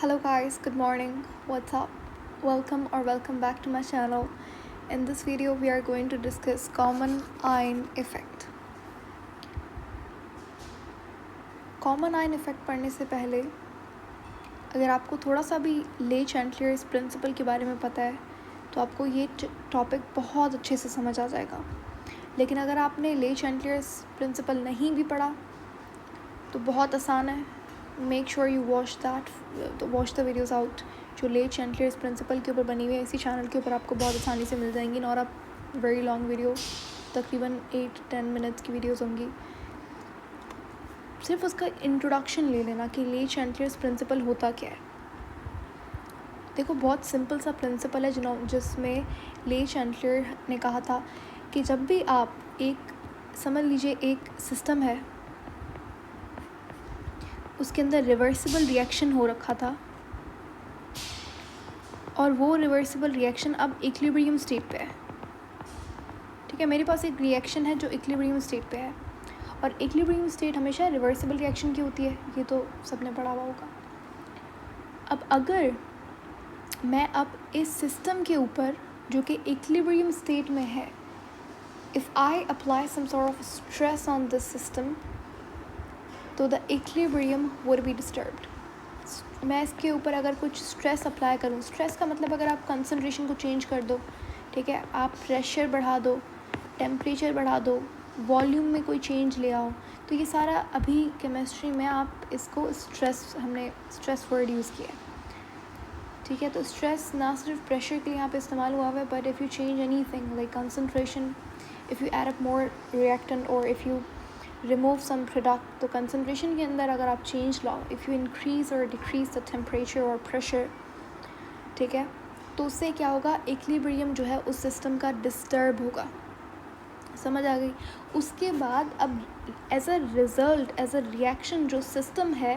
Hello guys, good morning. What's up? Welcome back to my channel. In this video we are going to discuss common ion effect. Common ion effect पढ़ने से पहले अगर आपको थोड़ा सा भी ले चैंटलियर्स प्रिंसिपल के बारे में पता है तो आपको ये टॉपिक बहुत अच्छे से समझ आ जाएगा. लेकिन अगर आपने ले चैंटलियर्स प्रिंसिपल नहीं भी पढ़ा तो बहुत आसान है. Make sure you watch the videos out जो ले चैंटलियर्स प्रिंसिपल के ऊपर बनी हुई है. इसी चैनल के ऊपर आपको बहुत आसानी से मिल जाएंगी. और आप वेरी लॉन्ग वीडियो, तकरीबन 8-10 मिनट्स की वीडियोज़ होंगी. सिर्फ उसका इंट्रोडक्शन ले लेना कि ले चैंटलियर्स प्रिंसिपल होता क्या है. देखो, बहुत सिंपल सा प्रिंसिपल है जिसमें ले चैंटलियर ने कहा था कि जब भी आप समझ लीजिए एक सिस्टम है, उसके अंदर रिवर्सिबल रिएक्शन हो रखा था और वो रिवर्सिबल रिएक्शन अब इक्विलिब्रियम स्टेट पे है. ठीक है, मेरे पास एक रिएक्शन है जो इक्विलिब्रियम स्टेट पे है और इक्विलिब्रियम स्टेट हमेशा रिवर्सिबल रिएक्शन की होती है. ये तो सबने पढ़ा हुआ होगा. अब अगर मैं इस सिस्टम के ऊपर जो कि इक्विलिब्रियम स्टेट में है, if I apply some sort of stress on this system तो the equilibrium would be disturbed. मैं इसके ऊपर अगर कुछ स्ट्रेस अप्लाई करूँ, स्ट्रेस का मतलब अगर आप कंसनट्रेशन को चेंज कर दो, ठीक है, आप प्रेशर बढ़ा दो, टेम्परेचर बढ़ा दो, वॉल्यूम में कोई चेंज ले आओ, तो ये सारा अभी केमिस्ट्री में आप इसको हमने स्ट्रेस वर्ड यूज़ किया है. ठीक है, तो स्ट्रेस ना सिर्फ प्रेशर के लिए यहाँ पे इस्तेमाल हुआ है, but if you change anything like concentration, if you add up more reactant और if you remove some product, तो कंसनट्रेशन के अंदर अगर आप चेंज लाओ, इफ़ यू इंक्रीज़ और डिक्रीज़ द टेम्परेचर और प्रेशर, ठीक है, तो उससे क्या होगा, इक्विलिब्रियम जो है उस सिस्टम का डिस्टर्ब होगा. समझ आ गई. उसके बाद अब as a result, as a reaction, जो सिस्टम है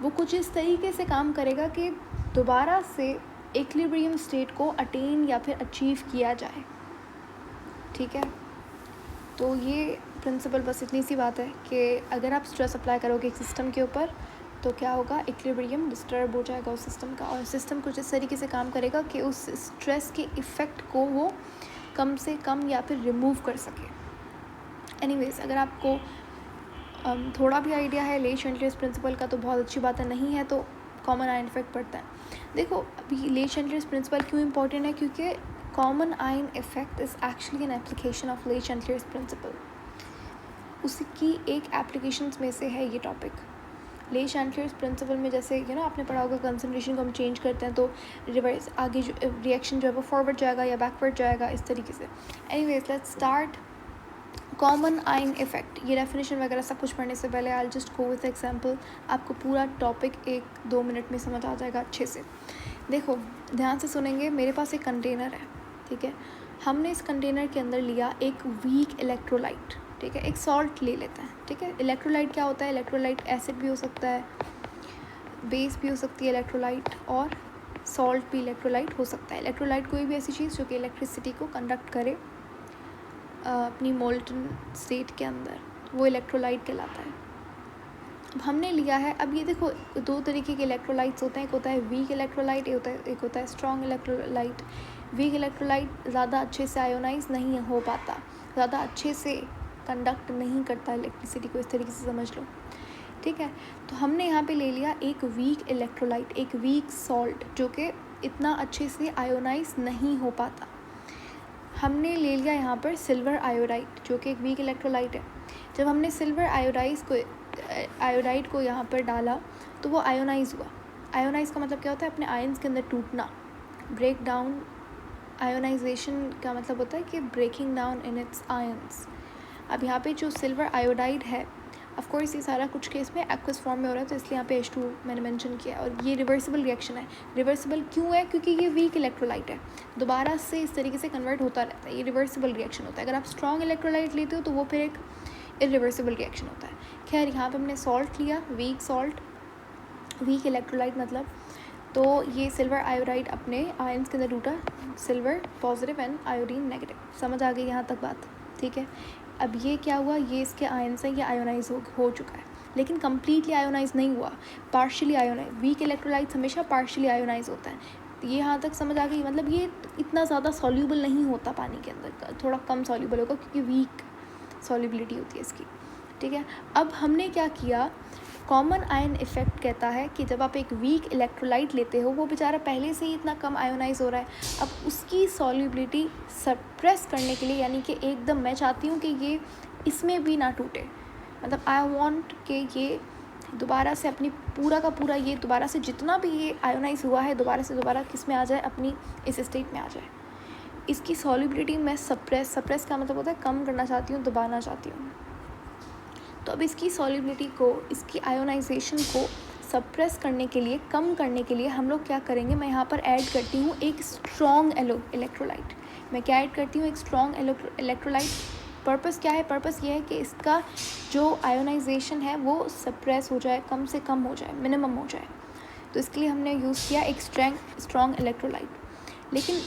वो कुछ इस तरीके से काम करेगा कि दोबारा से इक्विलिब्रियम स्टेट को अटेन या फिर अचीव किया जाए. ठीक है, तो ये प्रिंसिपल बस इतनी सी बात है कि अगर आप स्ट्रेस अप्लाई करोगे एक सिस्टम के ऊपर तो क्या होगा, इक्विलिब्रियम डिस्टर्ब हो जाएगा उस सिस्टम का, और सिस्टम कुछ इस तरीके से काम करेगा कि उस स्ट्रेस के इफ़ेक्ट को वो कम से कम या फिर रिमूव कर सके. एनीवेज, अगर आपको थोड़ा भी आइडिया है ले चैंटलियर्स प्रिंसिपल का तो बहुत अच्छी बात है. नहीं है तो कॉमन आयन इफेक्ट पड़ता है. देखो, अभी ले चैंटलियर्स प्रिंसिपल क्यों इंपॉर्टेंट है, क्योंकि common ion effect is actually an application of ले चैंटलियर्स प्रिंसिपल. उसकी एक एप्लीकेशंस में से है ये टॉपिक. ले चैंटलियर्स प्रिंसिपल में जैसे आपने पढ़ा होगा, कंसनट्रेशन को हम चेंज करते हैं तो रिवर्स आगे जो रिएक्शन जो है वो फॉरवर्ड जाएगा या बैकवर्ड जाएगा, इस तरीके से. Anyways, let's start common ion effect. ये डेफिनेशन वगैरह सब कुछ पढ़ने से पहले I just go with example. आपको पूरा टॉपिक 1-2 मिनट में समझ आ जाएगा अच्छे से. देखो, ध्यान से सुनेंगे. मेरे पास एक कंटेनर है, ठीक है. हमने इस कंटेनर के अंदर लिया एक वीक इलेक्ट्रोलाइट, ठीक है, एक सॉल्ट ले लेते हैं. ठीक है, इलेक्ट्रोलाइट क्या होता है, इलेक्ट्रोलाइट एसिड भी हो सकता है, बेस भी हो सकती है इलेक्ट्रोलाइट, और सॉल्ट भी इलेक्ट्रोलाइट हो सकता है. इलेक्ट्रोलाइट कोई भी ऐसी चीज़ जो कि इलेक्ट्रिसिटी को कंडक्ट करे अपनी मोल्टन स्टेट के अंदर, वो इलेक्ट्रोलाइट कहलाता है. अब हमने लिया है. अब ये देखो, 2 तरीके के इलेक्ट्रोलाइट्स होते हैं. एक होता है वीक इलेक्ट्रोलाइट, एक होता है स्ट्रॉन्ग इलेक्ट्रोलाइट. वीक इलेक्ट्रोलाइट ज़्यादा अच्छे से आयोनाइज नहीं हो पाता, ज़्यादा अच्छे से कंडक्ट नहीं करता इलेक्ट्रिसिटी को, इस तरीके से समझ लो. ठीक है, तो हमने यहाँ पे ले लिया एक वीक इलेक्ट्रोलाइट, एक वीक सॉल्ट जो कि इतना अच्छे से आयोनाइज नहीं हो पाता. हमने ले लिया यहाँ पर सिल्वर आयोडाइड जो कि एक वीक इलेक्ट्रोलाइट है. जब हमने सिल्वर आयोडाइड को यहाँ पर डाला तो वो आयोनाइज हुआ. आयोनाइज का मतलब क्या होता है, अपने आयन्स के अंदर टूटना, ब्रेक डाउन. आयोनाइजेशन का मतलब होता है कि breaking down in its ions. अब यहाँ पे जो सिल्वर आयोडाइड है, ऑफ कोर्स ये सारा कुछ केस में एक्वस फॉर्म में हो रहा है, तो इसलिए यहाँ पे H2 मैंने मेंशन किया. और ये रिवर्सिबल रिएक्शन है. रिवर्सिबल क्यों है, क्योंकि ये वीक इलेक्ट्रोलाइट है, दोबारा से इस तरीके से कन्वर्ट होता रहता है. ये रिवर्सिबल रिएक्शन होता है. अगर आप स्ट्रॉन्ग इलेक्ट्रोलाइट लेते हो तो वो फिर एक इरिवर्सिबल रिएक्शन होता है. खैर, यहाँ पर हमने सॉल्ट लिया, वीक सॉल्ट, वीक इलेक्ट्रोलाइट मतलब, तो ये सिल्वर आयोडाइड अपने आयन्स के अंदर टूटा, silver positive and iodine negative. समझ आ गई यहाँ तक बात, ठीक है. अब ये क्या हुआ, ये इसके आयन से ये आयोनाइज हो चुका है, लेकिन कम्प्लीटली आयोनाइज नहीं हुआ, पार्शियली आयोनाइज। वीक इलेक्ट्रोलाइट्स हमेशा पार्शियली आयोनाइज होता है। तो ये यहाँ तक समझ आ गई, मतलब ये इतना ज़्यादा सॉल्यूबल नहीं होता पानी के अंदर, थोड़ा कम सॉल्यूबल होगा क्योंकि वीक सॉल्युबिलिटी होती है इसकी, ठीक है। अब हमने क्या किया, कॉमन आयन इफेक्ट कहता है कि जब आप एक वीक इलेक्ट्रोलाइट लेते हो, वो बेचारा पहले से ही इतना कम आयोनाइज हो रहा है, अब उसकी सॉल्युबिलिटी सप्रेस करने के लिए, यानी कि एकदम मैं चाहती हूँ कि ये इसमें भी ना टूटे, मतलब आई वांट कि ये दोबारा से अपनी पूरा का पूरा, ये दोबारा से जितना भी ये आयोनाइज हुआ है दोबारा से दोबारा किस में आ जाए, अपनी इस स्टेट में आ जाए। इसकी सॉल्युबिलिटी मैं सप्रेस का मतलब होता है कम करना चाहती हूँ, दबाना चाहती हूँ। तो अब इसकी सॉल्युबिलिटी को, इसकी आयोनाइजेशन को सप्रेस करने के लिए, कम करने के लिए हम लोग क्या करेंगे, मैं यहाँ पर ऐड करती हूँ एक स्ट्रॉन्ग इलेक्ट्रोलाइट। मैं क्या ऐड करती हूँ, एक स्ट्रॉन्ग इलेक्ट्रोलाइट। पर्पस क्या है, पर्पस ये है कि इसका जो आयोनाइजेशन है वो सप्रेस हो जाए, कम से कम हो जाए, मिनिमम हो जाए। तो इसके लिए हमने यूज़ किया एक स्ट्रॉन्ग इलेक्ट्रोलाइट। लेकिन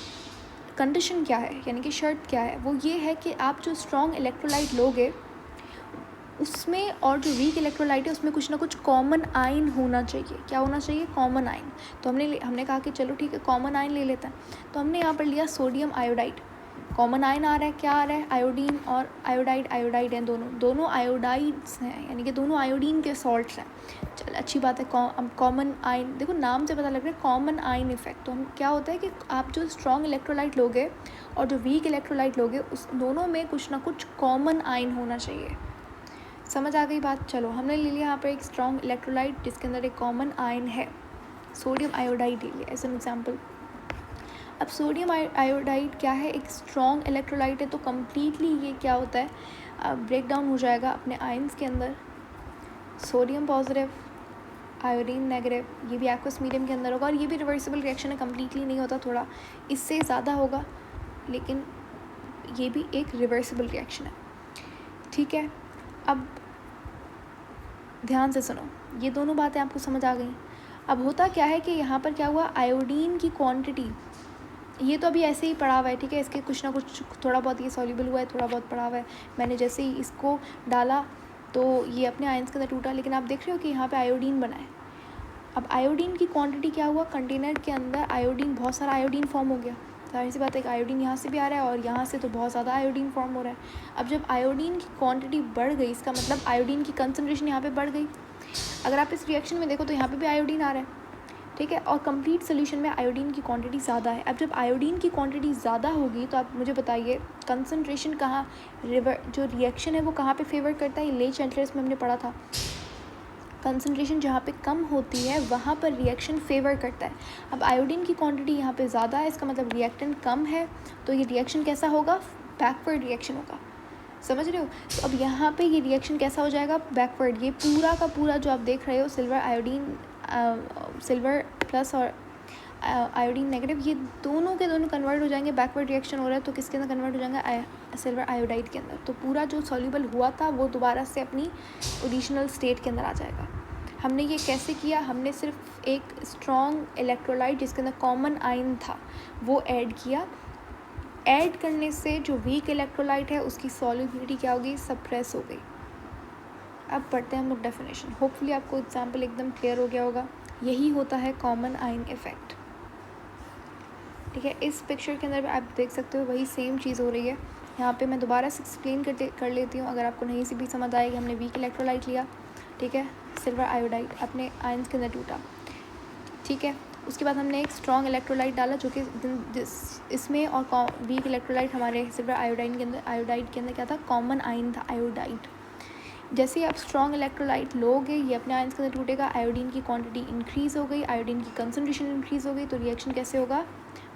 कंडीशन क्या है, यानी कि शर्त क्या है, वो ये है कि आप जो स्ट्रॉन्ग इलेक्ट्रोलाइट लोगे उसमें और जो वीक इलेक्ट्रोलाइट है उसमें कुछ ना कुछ कॉमन आयन होना चाहिए। क्या होना चाहिए, कॉमन आयन। तो हमने कहा कि चलो ठीक है कॉमन आयन ले लेते हैं। तो हमने यहाँ पर लिया सोडियम आयोडाइड। कॉमन आयन आ रहा है, क्या आ रहा है, आयोडीन और आयोडाइड हैं, दोनों आयोडाइड्स हैं, यानी कि दोनों आयोडीन के सॉल्ट्स हैं। चल अच्छी बात है। कॉमन आयन, देखो नाम से पता लग रहा है कॉमन आयन इफेक्ट। तो हम क्या होता है कि आप जो स्ट्रॉन्ग इलेक्ट्रोलाइट लोगे और जो वीक इलेक्ट्रोलाइट लोगे, उस दोनों में कुछ ना कुछ कॉमन आयन होना चाहिए। समझ आ गई बात। चलो हमने ले लिया यहाँ पर एक स्ट्रॉन्ग इलेक्ट्रोलाइट जिसके अंदर एक कॉमन आयन है, सोडियम आयोडाइड ले लिया एज एन एग्जाम्पल। अब सोडियम आयोडाइड क्या है, एक स्ट्रॉन्ग इलेक्ट्रोलाइट है, तो कम्प्लीटली ये क्या होता है, ब्रेक डाउन हो जाएगा अपने आयन्स के अंदर। सोडियम पॉजिटिव, आयोडीन नेगेटिव, ये भी एक्वस मीडियम के अंदर होगा, और ये भी रिवर्सिबल रिएक्शन है, कम्प्लीटली नहीं होता, थोड़ा इससे ज़्यादा होगा, लेकिन ये भी एक रिवर्सिबल रिएक्शन है, ठीक है। अब ध्यान से सुनो, ये दोनों बातें आपको समझ आ गई। अब होता क्या है कि यहाँ पर क्या हुआ, आयोडीन की क्वांटिटी, ये तो अभी ऐसे ही पड़ा हुआ है, ठीक है, इसके कुछ ना कुछ थोड़ा बहुत ये सॉल्युबल हुआ है, थोड़ा बहुत पड़ा हुआ है। मैंने जैसे ही इसको डाला तो ये अपने आयंस के अंदर टूटा, लेकिन आप देख रहे हो कि यहाँ पे आयोडीन बना है। अब आयोडीन की क्वांटिटी क्या हुआ, कंटेनर के अंदर आयोडीन, बहुत सारा आयोडीन फॉर्म हो गया। जाहिर सी बात है, आयोडीन यहाँ से भी आ रहा है और यहाँ से तो बहुत ज़्यादा आयोडीन फॉर्म हो रहा है। अब जब आयोडीन की क्वांटिटी बढ़ गई, इसका मतलब आयोडीन की कंसनट्रेशन यहाँ पे बढ़ गई। अगर आप इस रिएक्शन में देखो तो यहाँ पे भी आयोडीन आ रहा है, ठीक है, और कंप्लीट सोल्यूशन में आयोडीन की क्वांटिटी ज़्यादा है। अब जब आयोडीन की क्वांटिटी ज़्यादा होगी तो आप मुझे बताइए कंसनट्रेशन कहाँ, जो रिएक्शन है वो कहाँ पे फेवर करता है। ले चैप्टर्स में हमने पढ़ा था, कंसनट्रेशन जहाँ पे कम होती है वहाँ पर रिएक्शन फेवर करता है। अब आयोडीन की क्वांटिटी यहाँ पे ज़्यादा है, इसका मतलब रिएक्टेंट कम है, तो ये रिएक्शन कैसा होगा, बैकवर्ड रिएक्शन होगा। समझ रहे हो। तो अब यहाँ पे ये रिएक्शन कैसा हो जाएगा, बैकवर्ड। ये पूरा का पूरा जो आप देख रहे हो, सिल्वर आयोडीन, सिल्वर प्लस और आयोडीन नेगेटिव, ये दोनों के दोनों कन्वर्ट हो जाएंगे, बैकवर्ड रिएक्शन हो रहा है तो किसके अंदर कन्वर्ट हो जाएंगे, सिल्वर आयोडाइड के अंदर। तो पूरा जो सॉल्यूबल हुआ था वो दोबारा से अपनी ओरिजिनल स्टेट के अंदर आ जाएगा। हमने ये कैसे किया, हमने सिर्फ एक स्ट्रॉन्ग इलेक्ट्रोलाइट जिसके अंदर कॉमन आयन था वो ऐड किया। ऐड करने से जो वीक इलेक्ट्रोलाइट है उसकी सॉल्युबिलिटी क्या होगी, सप्रेस हो गई। अब पढ़ते हैं हम लोग डेफिनेशन। होपफुली आपको एग्जाम्पल एकदम क्लियर हो गया होगा। यही होता है कॉमन आयन इफेक्ट, ठीक है। इस पिक्चर के अंदर आप देख सकते हो वही सेम चीज़ हो रही है। यहाँ पे मैं दोबारा से एक्सप्लेन कर लेती हूँ, अगर आपको नहीं से भी समझ आएगी। हमने वीक इलेक्ट्रोलाइट लिया, ठीक है, सिल्वर आयोडाइड अपने आयन्स के अंदर टूटा, ठीक है। उसके बाद हमने एक स्ट्रॉन्ग इलेक्ट्रोलाइट डाला जो कि इसमें, और वीक इलेक्ट्रोलाइट हमारे सिल्वर आयोडाइड के अंदर क्या था, कॉमन आयन था, आयोडाइड। जैसे ही आप स्ट्रॉन्ग इलेक्ट्रोलाइट लोगे ये अपने आयन्स के अंदर टूटेगा, आयोडीन की क्वांटिटी इंक्रीज़ हो गई, आयोडीन की कंसनट्रेशन इंक्रीज़ हो गई, तो रिएक्शन कैसे होगा,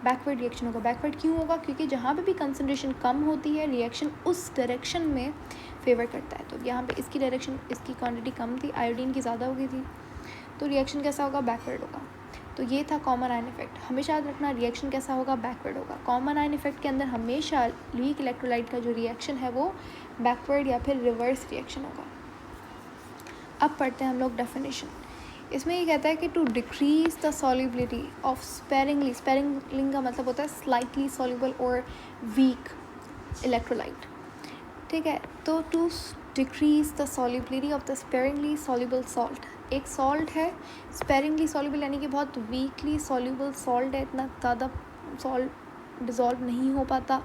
बैकवर्ड रिएक्शन होगा। बैकवर्ड क्यों होगा, क्योंकि जहाँ पे भी कंसनट्रेशन कम होती है रिएक्शन उस डायरेक्शन में फेवर करता है। तो यहाँ पे इसकी डायरेक्शन, इसकी क्वांटिटी कम थी, आयोडीन की ज़्यादा हो गई थी, तो रिएक्शन कैसा होगा, बैकवर्ड होगा। तो ये था कॉमन आयन इफेक्ट। हमेशा याद रखना रिएक्शन कैसा होगा, बैकवर्ड होगा। कॉमन आयन इफेक्ट के अंदर हमेशा वीक इलेक्ट्रोलाइट का जो रिएक्शन है वो बैकवर्ड या फिर रिवर्स रिएक्शन होगा। अब पढ़ते हैं हम लोग डेफिनेशन। इसमें ये कहता है कि to decrease the solubility of sparingly का मतलब होता है स्लाइटली सॉल्युबल और वीक इलेक्ट्रोलाइट, ठीक है। तो to decrease the solubility of the sparingly soluble salt, एक सॉल्ट है स्पेरिंगली सॉल्युबल यानी कि बहुत वीकली सॉल्युबल सॉल्ट है, इतना ज़्यादा सॉल्ट डिज़ोल्व नहीं हो पाता,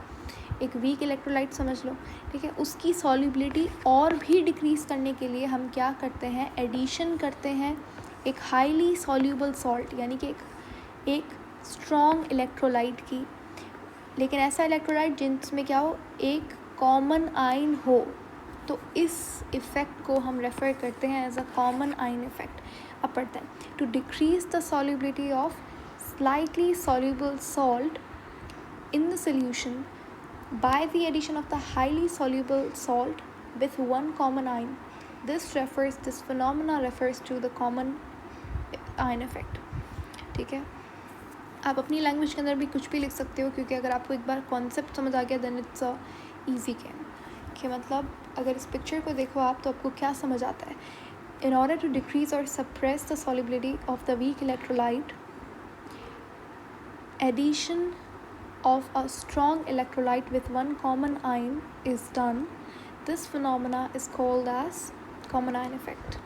एक वीक इलेक्ट्रोलाइट समझ लो, ठीक है। उसकी सॉल्युबिलिटी और भी डिक्रीज़ करने के लिए हम क्या करते हैं, एडिशन करते हैं एक हाईली सॉल्युबल सॉल्ट यानी कि एक स्ट्रॉन्ग इलेक्ट्रोलाइट की, लेकिन ऐसा इलेक्ट्रोलाइट जिसमें क्या हो, एक कॉमन आयन हो। तो इस इफ़ेक्ट को हम रेफ़र करते हैं as a common ion effect. अब पढ़ते हैं, to decrease the solubility of slightly soluble salt in the solution by the addition of the highly soluble salt with one common ion. This phenomena refers to the common ion effect. ठीक है, आप अपनी language के अंदर भी कुछ भी लिख सकते हो, क्योंकि अगर आपको एक बार कॉन्सेप्ट समझ आ गया then it's a easy game. कि मतलब अगर इस पिक्चर को देखो आप तो आपको क्या समझ आता है, in order to decrease or suppress the solubility of the weak electrolyte, addition of a strong electrolyte with one common ion is done. This phenomena is called as common ion effect.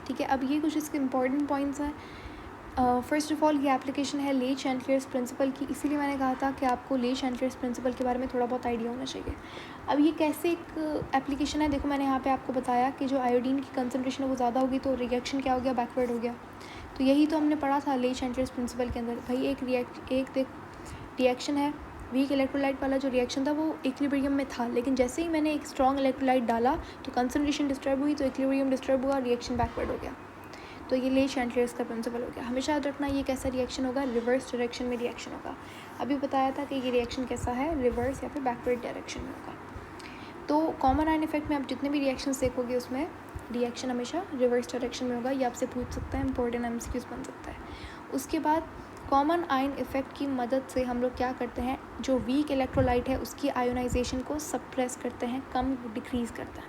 ठीक है, अब ये कुछ इसके important points हैं। First of all ये application है ले चैंटलियर्स प्रिंसिपल की, इसीलिए मैंने कहा था कि आपको ले चैंटलियर्स प्रिंसिपल के बारे में थोड़ा बहुत आइडिया होना चाहिए। अब ये कैसे एक एप्लीकेशन है, देखो मैंने यहाँ पे आपको बताया कि जो आयोडीन की कंसनट्रेशन है वो ज़्यादा होगी तो रिएक्शन क्या हो गया, बैकवर्ड हो गया। तो यही तो हमने पढ़ा था ले चैंटलियर्स प्रिंसिपल के अंदर। भाई एक रिएक्शन है, वीक इलेक्ट्रोलाइट वाला जो रिएक्शन था वो इक्विलिब्रियम में था, लेकिन जैसे ही मैंने एक स्ट्रॉन्ग इलेक्ट्रोलाइट डाला तो कंसनट्रेशन डिस्टर्ब हुई, तो इक्विलिब्रियम डिस्टर्ब हुआ, रिएक्शन बैकवर्ड हो गया। तो ये ले चैंटलियर्स का प्रिंसिपल हो गया। हमेशा याद रखना ये कैसा रिएक्शन होगा, रिवर्स डायरेक्शन में रिएक्शन होगा। अभी बताया था कि ये रिएक्शन कैसा है, रिवर्स या फिर बैकवर्ड डायरेक्शन में होगा। तो कॉमन आयन इफेक्ट में आप जितने भी रिएक्शंस देखोगे उसमें रिएक्शन हमेशा रिवर्स डायरेक्शन में होगा। ये आपसे पूछ सकता है, इंपॉर्टेंट एमसीक्यूज बन सकता है। उसके बाद कॉमन आयन इफेक्ट की मदद से हम लोग क्या करते हैं, जो वीक इलेक्ट्रोलाइट है उसकी आयोनाइजेशन को सप्रेस करते हैं, कम डिक्रीज़ करते हैं।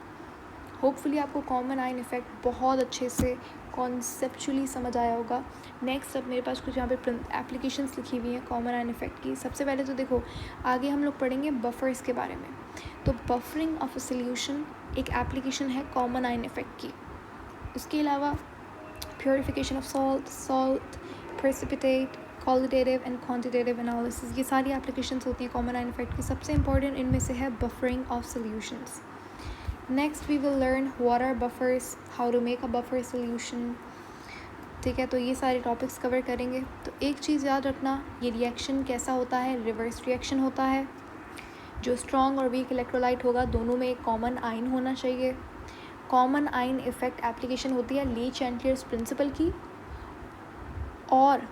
होपफुली आपको कॉमन आयन इफेक्ट बहुत अच्छे से कॉन्सेप्चुअली समझ आया होगा। नेक्स्ट अब मेरे पास कुछ यहाँ पे एप्लीकेशंस लिखी हुई हैं कॉमन आयन इफेक्ट की। सबसे पहले तो देखो आगे हम लोग पढ़ेंगे बफर्स के बारे में। तो बफरिंग ऑफ अ सोल्यूशन एक एप्लीकेशन है कॉमन आयन इफेक्ट की। उसके अलावा purification of salt, precipitate, qualitative and quantitative analysis, ये सारी एप्लीकेशंस होती हैं कॉमन आयन इफेक्ट की। सबसे इंपॉर्टेंट इनमें से है buffering of solutions. Next we will learn what are buffers, how to make a buffer solution. ठीक है, तो ये सारे टॉपिक्स कवर करेंगे। तो एक चीज़ याद रखना, ये रिएक्शन कैसा होता है, रिवर्स रिएक्शन होता है। जो स्ट्रॉन्ग और वीक इलेक्ट्रोलाइट होगा दोनों में एक कॉमन आयन होना चाहिए। कॉमन आयन इफेक्ट एप्लीकेशन होती है ली चैंटलियर्स प्रिंसिपल की। और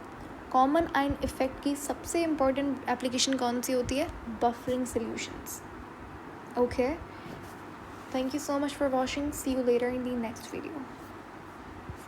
कॉमन आयन इफेक्ट की सबसे इम्पॉर्टेंट एप्लीकेशन कौन सी होती है, buffering solutions. Okay, thank you so much for watching. See you later in the next video.